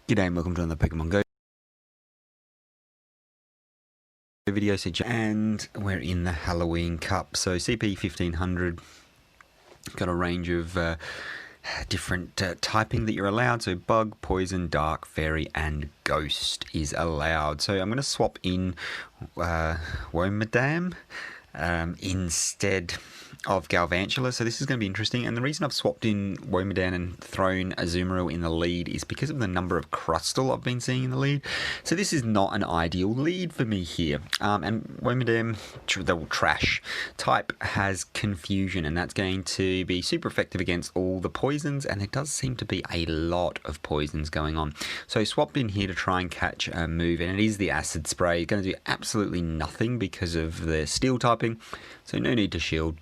G'day and welcome to another Pokemon Go video, and we're in the Halloween Cup. So CP 1500, got a range of different typing that you're allowed. So bug, poison, dark, fairy and ghost is allowed. So I'm going to swap in Wormadam instead of Galvantula, so this is going to be interesting. And the reason I've swapped in Wormadam and thrown Azumarill in the lead is because of the number of Crustle I've been seeing in the lead. So this is not an ideal lead for me here. And Wormadam, the trash type, has Confusion, and that's going to be super effective against all the poisons, and there does seem to be a lot of poisons going on. So swapped in here to try and catch a move, and it is the Acid Spray. It's going to do absolutely nothing because of the Steel typing, so no need to shield.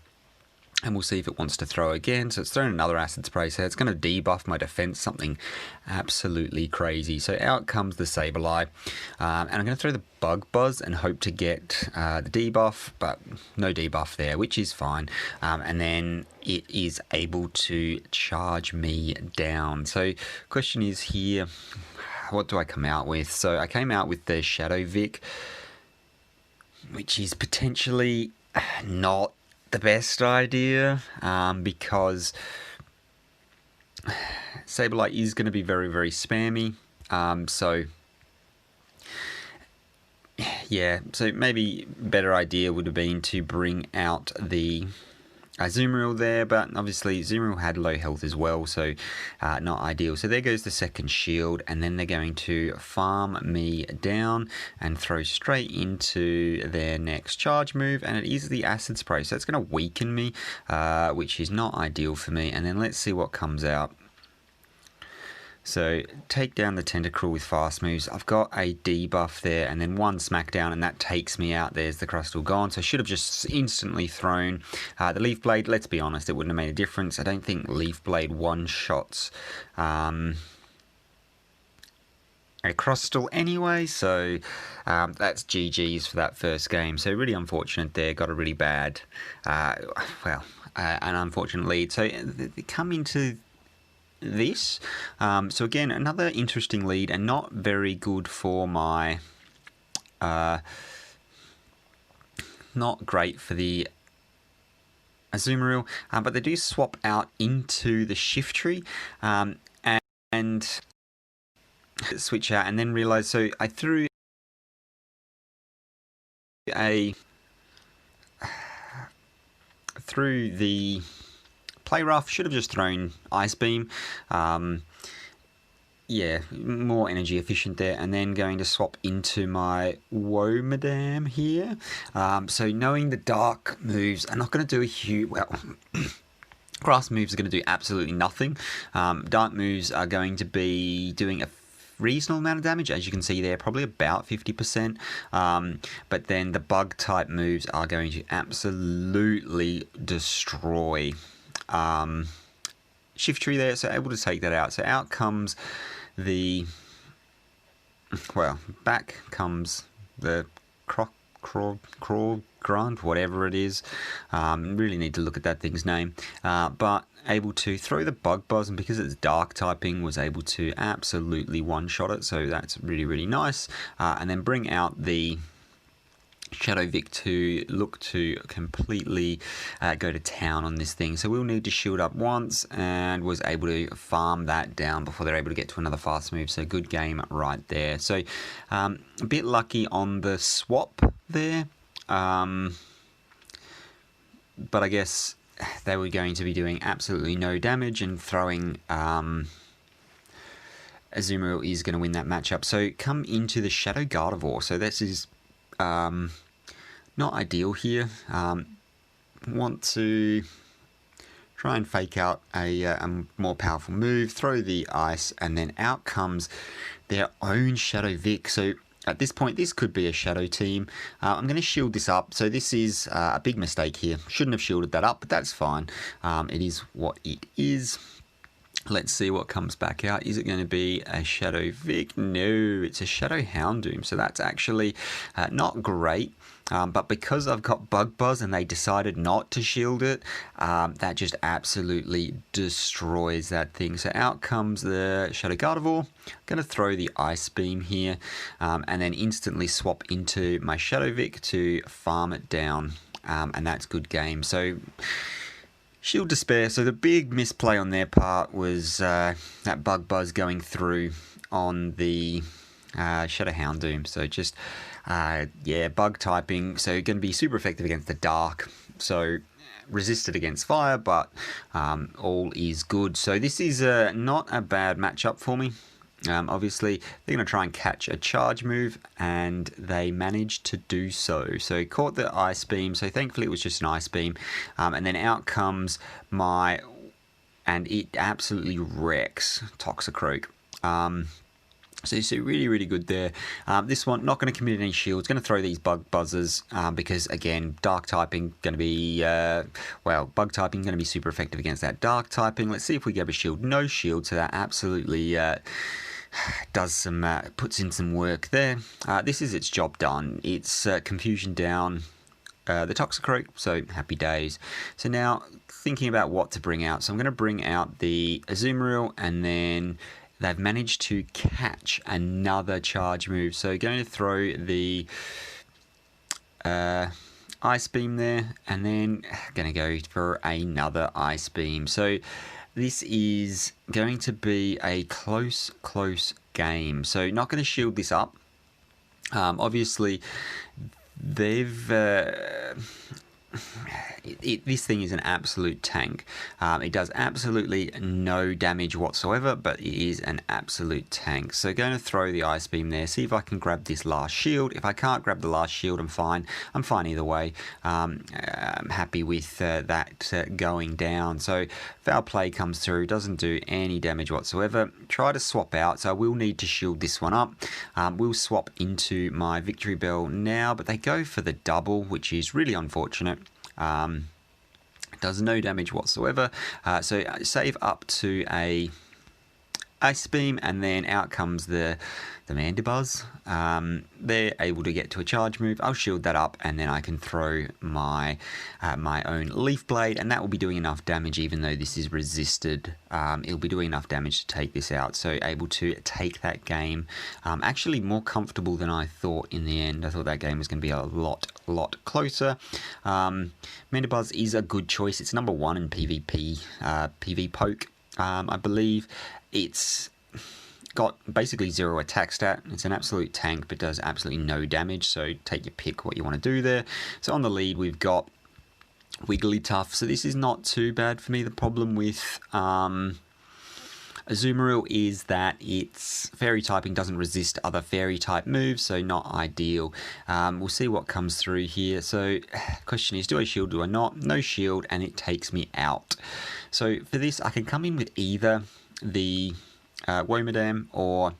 And we'll see if it wants to throw again. So it's thrown another Acid Spray, so it's going to debuff my defense, something absolutely crazy. So out comes the Sableye, and I'm going to throw the Bug Buzz and hope to get the debuff, but no debuff there, which is fine. And then it is able to charge me down. So question is here, what do I come out with? So I came out with the Shadow Vic, which is potentially not the best idea, because Sableye is going to be very, very spammy. So yeah, so maybe better idea would have been to bring out the Azumarill there, but obviously Azumarill had low health as well, so not ideal. So there goes the second shield, and then they're going to farm me down and throw straight into their next charge move, and it is the Acid Spray, so it's going to weaken me, which is not ideal for me. And then let's see what comes out. So take down the Tentacruel with fast moves. I've got a debuff there, and then one smackdown, and that takes me out. There's the Crustle gone. So I should have just instantly thrown the Leaf Blade. Let's be honest, it wouldn't have made a difference. I don't think Leaf Blade one-shots a Crustle anyway, so that's GG's for that first game. So really unfortunate there, got a really bad, an unfortunate lead. So they come into this, so again another interesting lead, and not very good for my not great for the Azumarill, but they do swap out into the Shiftry, and switch out, and then realize, so I threw the Play Rough, should have just thrown Ice Beam. Yeah, more energy efficient there, and then going to swap into my Wormadam here. So knowing the dark moves are not going to do a huge, well, grass moves are going to do absolutely nothing. Dark moves are going to be doing a reasonable amount of damage, as you can see there, probably about 50%. But then the bug type moves are going to absolutely destroy Shiftry there, so able to take that out. So out comes the, well, back comes the Crawl Grunt, whatever it is. Really need to look at that thing's name. But able to throw the Bug Buzz, and because it's dark typing, was able to absolutely one-shot it. So that's really, really nice. And then bring out the Shadow Vic to look to completely go to town on this thing. So we'll need to shield up once, and was able to farm that down before they're able to get to another fast move. So good game right there. So a bit lucky on the swap there, but I guess they were going to be doing absolutely no damage, and throwing Azumarill is going to win that matchup. So come into the Shadow Gardevoir. So this is not ideal here. Want to try and fake out a more powerful move, throw the ice, and then out comes their own Shadow Vic. So at this point, this could be a Shadow team. I'm going to shield this up. So this is a big mistake here. Shouldn't have shielded that up, but that's fine. It is what it is. Let's see what comes back out. Is it going to be a Shadow Vic? No, it's a Shadow Houndoom. So that's actually not great. But because I've got Bug Buzz and they decided not to shield it, that just absolutely destroys that thing. So out comes the Shadow Gardevoir. I'm going to throw the Ice Beam here and then instantly swap into my Shadow Vic to farm it down. And that's good game. So Shield Despair. So the big misplay on their part was that Bug Buzz going through on the Shadow Houndoom. So just yeah, bug typing, so going to be super effective against the dark, so resisted against fire, but all is good. So this is not a bad matchup for me. Obviously they're going to try and catch a charge move, and they managed to do so. So caught the Ice Beam, so thankfully it was just an Ice Beam, and then out comes my, and it absolutely wrecks Toxicroak. So you see, really, really good there. This one, not going to commit any shields. Going to throw these Bug Buzzers because, again, Dark typing going to be, well, Bug typing going to be super effective against that Dark typing. Let's see if we get a shield. No shield, so that absolutely does some, puts in some work there. This is its job done. It's Confusion down the Toxicroak, so happy days. So now, thinking about what to bring out. So I'm going to bring out the Azumarill, and then they've managed to catch another charge move. So going to throw the Ice Beam there, and then going to go for another Ice Beam. So this is going to be a close game. So not going to shield this up. Obviously, they've... this thing is an absolute tank. It does absolutely no damage whatsoever, but it is an absolute tank. So going to throw the Ice Beam there, see if I can grab this last shield. If I can't grab the last shield, I'm fine. I'm fine either way. I'm happy with that going down. So Foul Play comes through, doesn't do any damage whatsoever. Try to swap out, so I will need to shield this one up. We'll swap into my Victreebel now, but they go for the double, which is really unfortunate. Does no damage whatsoever, so save up to a Ice Beam, and then out comes the Mandibuzz. They're able to get to a charge move. I'll shield that up, and then I can throw my my own Leaf Blade, and that will be doing enough damage. Even though this is resisted, it'll be doing enough damage to take this out. So able to take that game, actually more comfortable than I thought in the end. I thought that game was going to be a lot closer. Mandibuzz is a good choice. It's number 1 in PvP, PV Poke. I believe it's got basically 0 attack stat. It's an absolute tank, but does absolutely no damage, so take your pick what you want to do there. So on the lead, we've got Wigglytuff, so this is not too bad for me. The problem with Azumarill is that its fairy typing doesn't resist other fairy type moves, so not ideal. We'll see what comes through here. So question is, do I shield, do I not? No shield, and it takes me out. So for this, I can come in with either the Wormadam or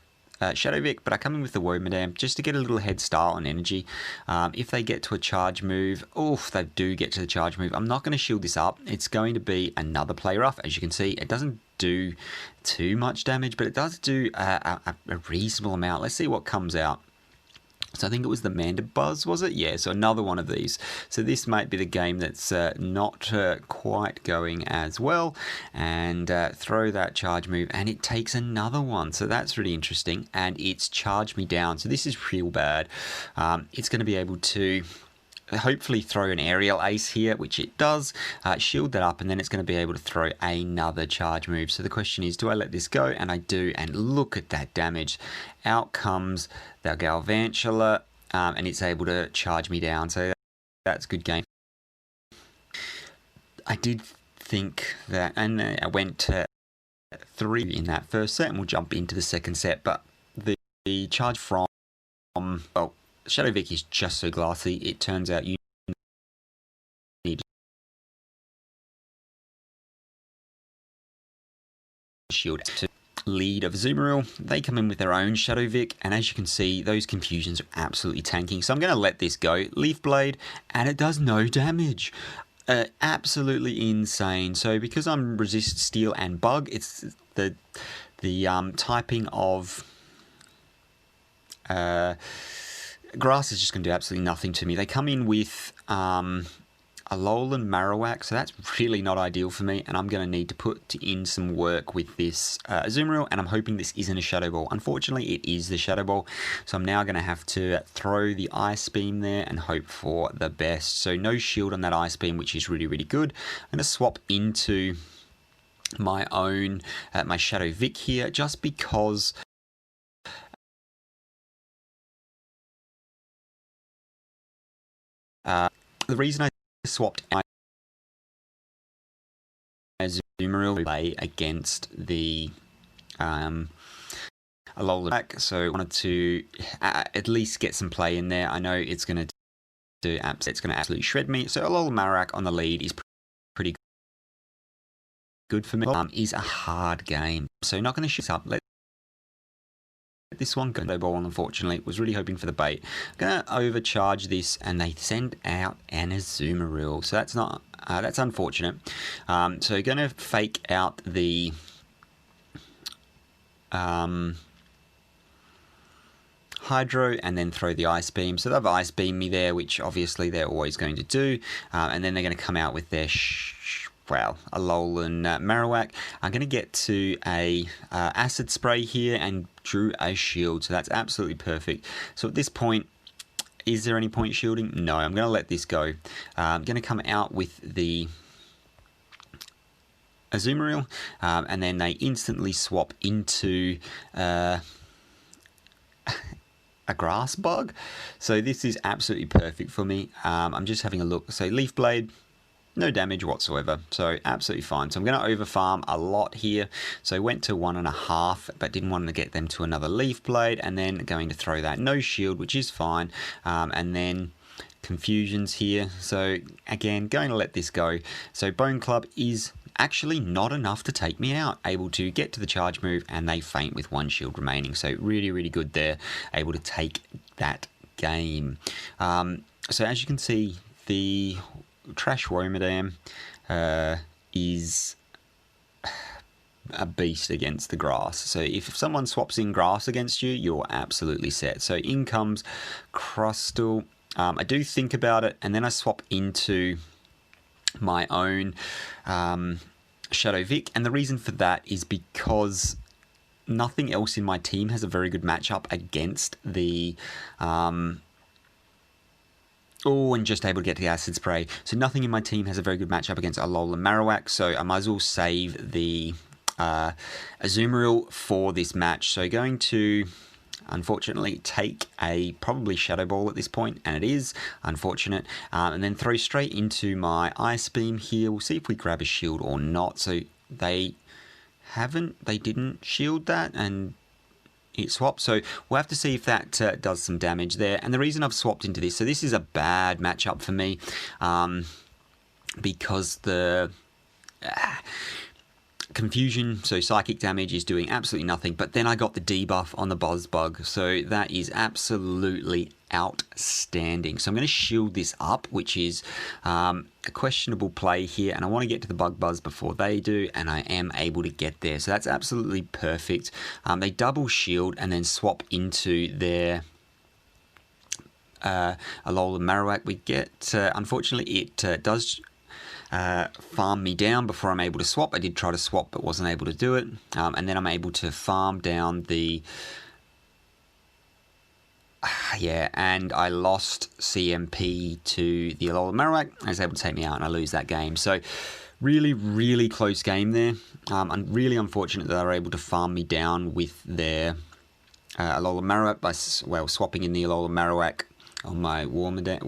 Shadow Vic, but I come in with the Wormadam just to get a little head start on energy. If they get to a charge move, if they do get to the charge move, I'm not going to shield this up. It's going to be another Play Rough. As you can see, it doesn't do too much damage, but it does do a reasonable amount. Let's see what comes out. So I think it was the Mandibuzz, was it? Yeah, so another one of these. So this might be the game that's not quite going as well. And throw that charge move, and it takes another one. So that's really interesting. And it's charged me down. So this is real bad. It's going to be able to hopefully throw an aerial ace here, which it does, shield that up, and then it's going to be able to throw another charge move. So the question is, do I let this go? And I do, and look at that damage. Out comes the Galvantula, and it's able to charge me down, so that's a good game. I did think that, and I went to 3 in that first set, and we'll jump into the second set, but the charge from, well, Shadow Vic is just so glassy. It turns out you need shield to lead of Azumarill. They come in with their own Shadow Vic, and as you can see, those confusions are absolutely tanking. So I'm going to let this go. Leaf Blade, and it does no damage. Absolutely insane. So because I'm resist steel and bug, it's the typing of Grass is just going to do absolutely nothing to me. They come in with Alolan Marowak, so that's really not ideal for me, and I'm going to need to put in some work with this Azumarill, and I'm hoping this isn't a Shadow Ball. Unfortunately, it is the Shadow Ball, so I'm now going to have to throw the Ice Beam there and hope for the best. So no shield on that Ice Beam, which is really, really good. I'm going to swap into my own, my Shadow Vic here, just because the reason I swapped out Azumarill play against the Alolan, so I wanted to at least get some play in there. I know it's going to do it's going to absolutely shred me. So Alolan Marowak on the lead is pretty good for me. Is a hard game, so not going to shoot up. Let this one go. No ball, unfortunately. Was really hoping for the bait. Gonna overcharge this, and they send out an Azumarill. So that's not that's unfortunate. So gonna fake out the Hydro and then throw the Ice Beam. So they've Ice Beamed me there, which obviously they're always going to do. And then they're going to come out with their a Alolan Marowak. I'm going to get to a Acid Spray here and drew a shield. So that's absolutely perfect. So at this point, is there any point shielding? No, I'm going to let this go. I'm going to come out with the Azumarill, and then they instantly swap into a Grass Bug. So this is absolutely perfect for me. I'm just having a look. So Leaf Blade, no damage whatsoever, so absolutely fine. So I'm going to over farm a lot here. So went to 1.5, but didn't want to get them to another Leaf Blade, and then going to throw that no shield, which is fine. And then Confusions here. So again, going to let this go. So Bone Club is actually not enough to take me out. Able to get to the charge move, and they faint with 1 shield remaining. So really, really good there. Able to take that game. So as you can see, the Trash Wormadam is a beast against the grass. So if someone swaps in grass against you, you're absolutely set. So in comes Crustle. I do think about it, and then I swap into my own Shadow Vic, and the reason for that is because nothing else in my team has a very good matchup against the and just able to get the Acid Spray. So nothing in my team has a very good matchup against Alolan Marowak, so I might as well save the Azumarill for this match. So going to, unfortunately, take a probably Shadow Ball at this point, and it is unfortunate, and then throw straight into my Ice Beam here. We'll see if we grab a shield or not. So they didn't shield that, and it swapped, so we'll have to see if that does some damage there. And the reason I've swapped into this, so this is a bad matchup for me, because the Confusion, so psychic damage, is doing absolutely nothing, but then I got the debuff on the Buzzbug, so that is absolutely outstanding. So I'm going to shield this up, which is a questionable play here, and I want to get to the Bug Buzz before they do, and I am able to get there, so that's absolutely perfect. They double shield and then swap into their Alolan Marowak. We get, unfortunately, it does farm me down before I'm able to swap. I did try to swap but wasn't able to do it, and then I'm able to farm down the and I lost CMP to the Alolan Marowak. I was able to take me out, and I lose that game. So really, really close game there. I'm really unfortunate that they were able to farm me down with their Alolan Marowak by swapping in the Alolan Marowak on my Wormadam.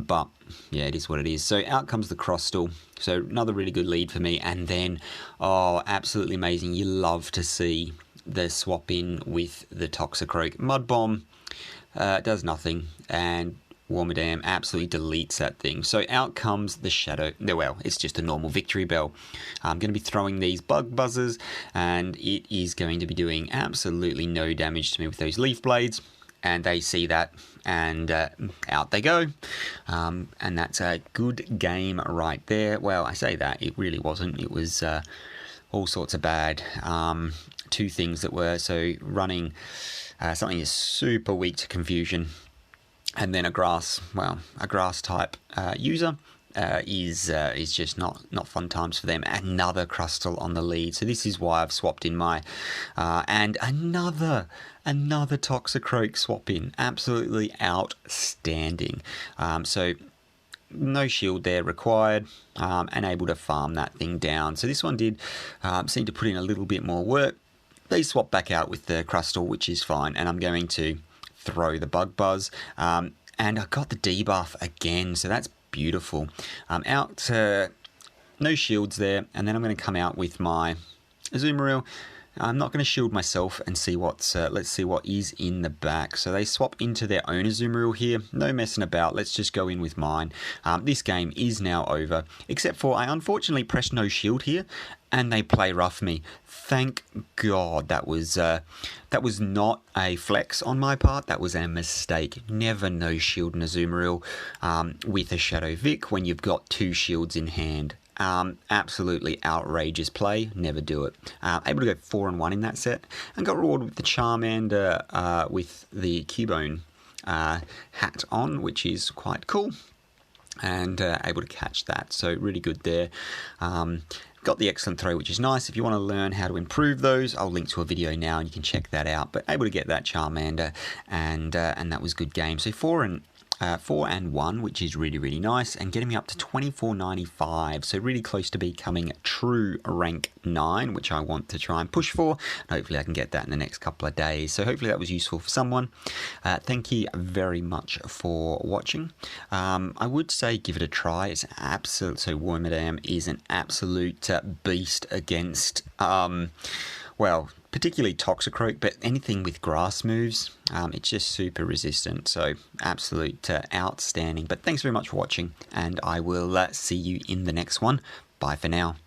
But yeah, it is what it is. So out comes the Crustle. So another really good lead for me. And then, oh, absolutely amazing. You love to see the swap in with the Toxicroak. Mud Bomb does nothing, and Wormadam absolutely deletes that thing. So out comes the Shadow. Well, it's just a normal Victreebel. I'm going to be throwing these Bug Buzzers, and it is going to be doing absolutely no damage to me with those Leaf Blades. And they see that, and out they go. And that's a good game right there. Well, I say that, it really wasn't. It was all sorts of bad. two things that were so running something is super weak to confusion, and then a grass type user. Is just not fun times for them. Another Crustle on the lead, so this is why I've swapped in my and another Toxicroak swap in. Absolutely outstanding. So no shield there required, and able to farm that thing down. So this one did seem to put in a little bit more work. They swap back out with the Crustle, which is fine, and I'm going to throw the Bug Buzz. And I got the debuff again, so that's beautiful. No shields there, and then I'm going to come out with my Azumarill. I'm not going to shield myself and see what's. Let's see what is in the back. So they swap into their own Azumarill here. No messing about. Let's just go in with mine. This game is now over, except for I unfortunately pressed no shield here, and they play rough me. Thank God that was not a flex on my part. That was a mistake. Never no shield in Azumarill with a Shadow Vic when you've got two shields in hand. Absolutely outrageous play. Never do it. Able to go 4-1 in that set, and got rewarded with the Charmander with the Cubone hat on, which is quite cool, and able to catch that. So really good there. Got the excellent throw, which is nice. If you want to learn how to improve those, I'll link to a video now and you can check that out. But able to get that Charmander, and that was a good game. So 4-1, which is really nice, and getting me up to 24.95, so really close to becoming true rank 9, which I want to try and push for. Hopefully I can get that in the next couple of days. So hopefully that was useful for someone. Thank you very much for watching. I would say give it a try. It's absolute. So Wormadam is an absolute beast against well, particularly Toxicroak, but anything with grass moves, it's just super resistant. So absolute outstanding. But thanks very much for watching, and I will see you in the next one. Bye for now.